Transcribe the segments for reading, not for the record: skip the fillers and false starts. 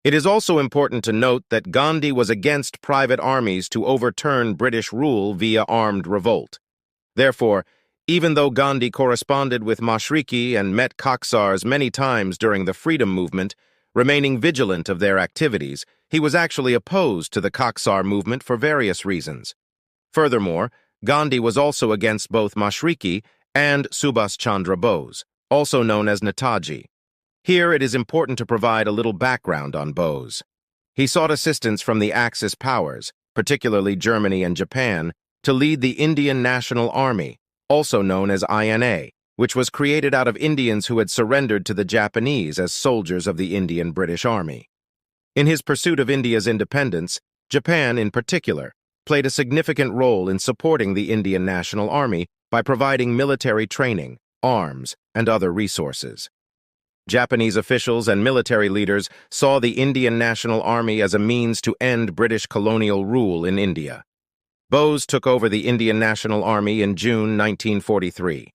It is also important to note that Gandhi was against private armies to overturn British rule via armed revolt. Therefore, even though Gandhi corresponded with Mashriqi and met Khaksars many times during the freedom movement, remaining vigilant of their activities, he was actually opposed to the Khaksar movement for various reasons. Furthermore, Gandhi was also against both Mashriqi and Subhas Chandra Bose, also known as Netaji. Here it is important to provide a little background on Bose. He sought assistance from the Axis powers, particularly Germany and Japan, to lead the Indian National Army, also known as INA, which was created out of Indians who had surrendered to the Japanese as soldiers of the Indian British Army. In his pursuit of India's independence, Japan, in particular, played a significant role in supporting the Indian National Army by providing military training, arms, and other resources. Japanese officials and military leaders saw the Indian National Army as a means to end British colonial rule in India. Bose took over the Indian National Army in June 1943.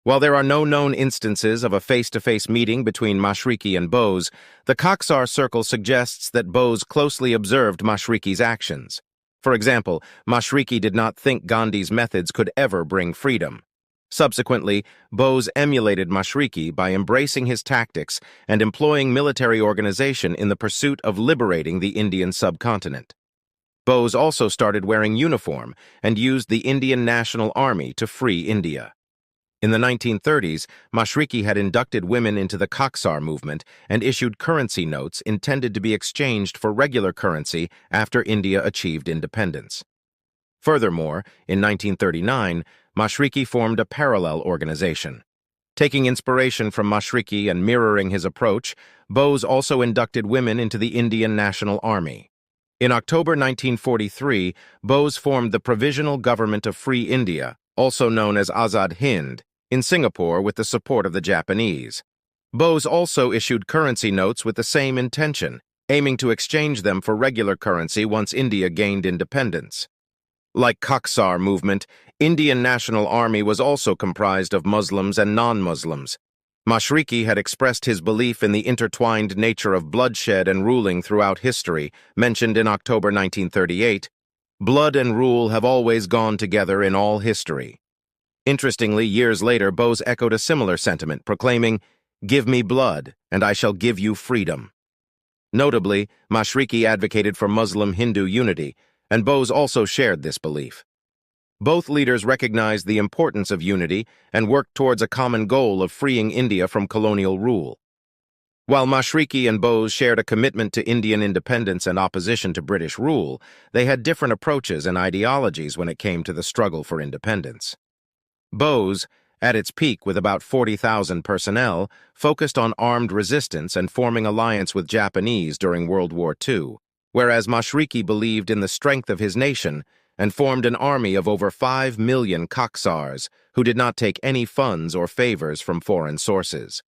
While there are no known instances of a face-to-face meeting between Mashriqi and Bose, the Khaksar circle suggests that Bose closely observed Mashriqi's actions. For example, Mashriqi did not think Gandhi's methods could ever bring freedom. Subsequently, Bose emulated Mashriqi by embracing his tactics and employing military organization in the pursuit of liberating the Indian subcontinent. Bose also started wearing uniform and used the Indian National Army to free India. In the 1930s, Mashriqi had inducted women into the Khaksar movement and issued currency notes intended to be exchanged for regular currency after India achieved independence. Furthermore, in 1939, Mashriqi formed a parallel organization. Taking inspiration from Mashriqi and mirroring his approach, Bose also inducted women into the Indian National Army. In October 1943, Bose formed the Provisional Government of Free India, also known as Azad Hind, in Singapore with the support of the Japanese. Bose also issued currency notes with the same intention, aiming to exchange them for regular currency once India gained independence. Like Khaksar movement, Indian National Army was also comprised of Muslims and non-Muslims. Mashriqi had expressed his belief in the intertwined nature of bloodshed and ruling throughout history, mentioned in October 1938. Blood and rule have always gone together in all history. Interestingly, years later, Bose echoed a similar sentiment, proclaiming, "Give me blood, and I shall give you freedom." Notably, Mashriqi advocated for Muslim-Hindu unity, and Bose also shared this belief. Both leaders recognized the importance of unity and worked towards a common goal of freeing India from colonial rule. While Mashriqi and Bose shared a commitment to Indian independence and opposition to British rule, they had different approaches and ideologies when it came to the struggle for independence. Bose, at its peak with about 40,000 personnel, focused on armed resistance and forming alliance with Japanese during World War II, whereas Mashriqi believed in the strength of his nation and formed an army of over 5 million Khaksars who did not take any funds or favors from foreign sources.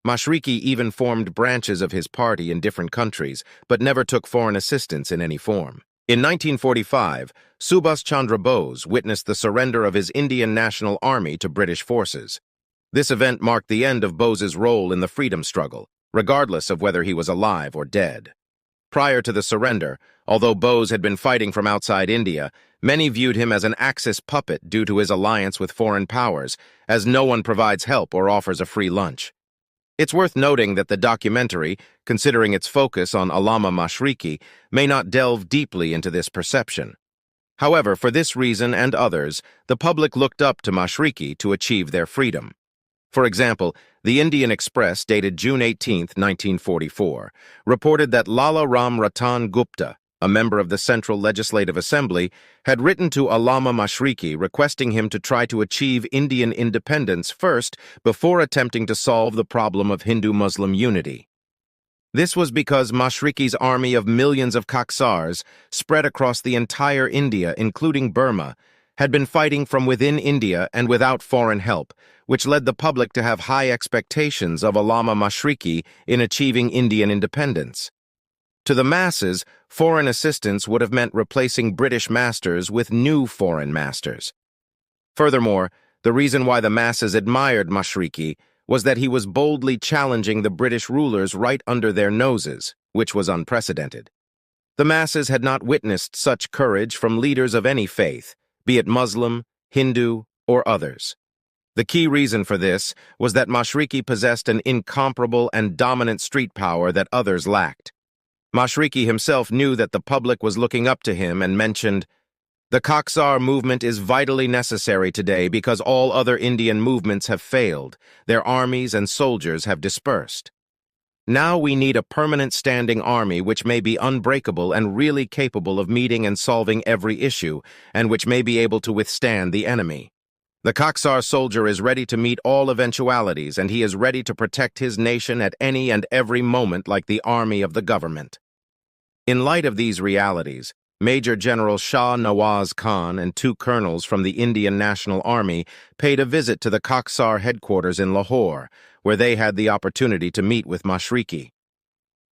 Mashriqi even formed branches of his party in different countries, but never took foreign assistance in any form. In 1945, Subhas Chandra Bose witnessed the surrender of his Indian National Army to British forces. This event marked the end of Bose's role in the freedom struggle, regardless of whether he was alive or dead. Prior to the surrender, although Bose had been fighting from outside India, many viewed him as an Axis puppet due to his alliance with foreign powers, as no one provides help or offers a free lunch. It's worth noting that the documentary, considering its focus on Allama Mashriqi, may not delve deeply into this perception. However, for this reason and others, the public looked up to Mashriqi to achieve their freedom. For example, the Indian Express, dated June 18, 1944, reported that Lala Ram Ratan Gupta, a member of the Central Legislative Assembly, had written to Allama Mashriqi requesting him to try to achieve Indian independence first before attempting to solve the problem of Hindu-Muslim unity. This was because Mashriqi's army of millions of Khaksars, spread across the entire India, including Burma, had been fighting from within India and without foreign help, which led the public to have high expectations of Allama Mashriqi in achieving Indian independence. To the masses, foreign assistance would have meant replacing British masters with new foreign masters. Furthermore, the reason why the masses admired Mashriqi was that he was boldly challenging the British rulers right under their noses, which was unprecedented. The masses had not witnessed such courage from leaders of any faith, be it Muslim, Hindu, or others. The key reason for this was that Mashriqi possessed an incomparable and dominant street power that others lacked. Mashriqi himself knew that the public was looking up to him and mentioned, "The Khaksar movement is vitally necessary today because all other Indian movements have failed. Their armies and soldiers have dispersed. Now we need a permanent standing army which may be unbreakable and really capable of meeting and solving every issue, and which may be able to withstand the enemy. The Khaksar soldier is ready to meet all eventualities, and he is ready to protect his nation at any and every moment like the army of the government." In light of these realities, Major General Shah Nawaz Khan and 2 colonels from the Indian National Army paid a visit to the Khaksar headquarters in Lahore, where they had the opportunity to meet with Mashriqi.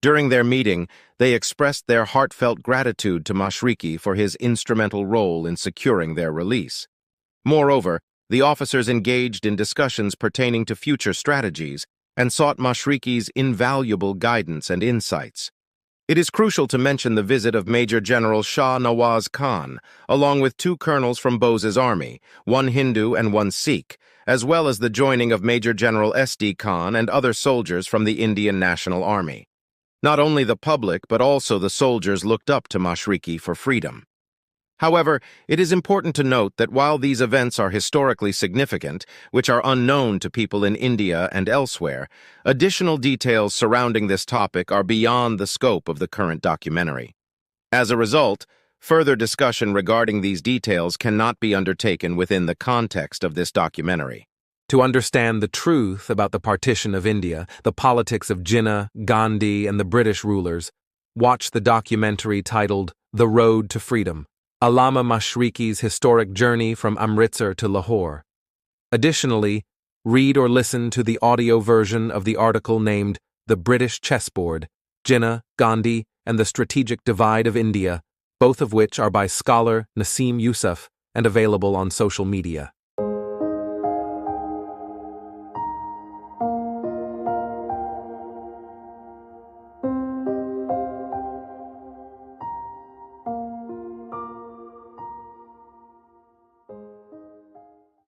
During their meeting, they expressed their heartfelt gratitude to Mashriqi for his instrumental role in securing their release. Moreover, the officers engaged in discussions pertaining to future strategies and sought Mashriqi's invaluable guidance and insights. It is crucial to mention the visit of Major General Shah Nawaz Khan, along with 2 colonels from Bose's army, 1 Hindu and 1 Sikh, as well as the joining of Major General S.D. Khan and other soldiers from the Indian National Army. Not only the public, but also the soldiers looked up to Mashriqi for freedom. However, it is important to note that while these events are historically significant, which are unknown to people in India and elsewhere, additional details surrounding this topic are beyond the scope of the current documentary. As a result, further discussion regarding these details cannot be undertaken within the context of this documentary. To understand the truth about the partition of India, the politics of Jinnah, Gandhi, and the British rulers, watch the documentary titled The Road to Freedom, Allama Mashriqi's historic journey from Amritsar to Lahore. Additionally, read or listen to the audio version of the article named The British Chessboard, Jinnah, Gandhi, and the Strategic Divide of India, both of which are by scholar Nasim Yousaf and available on social media.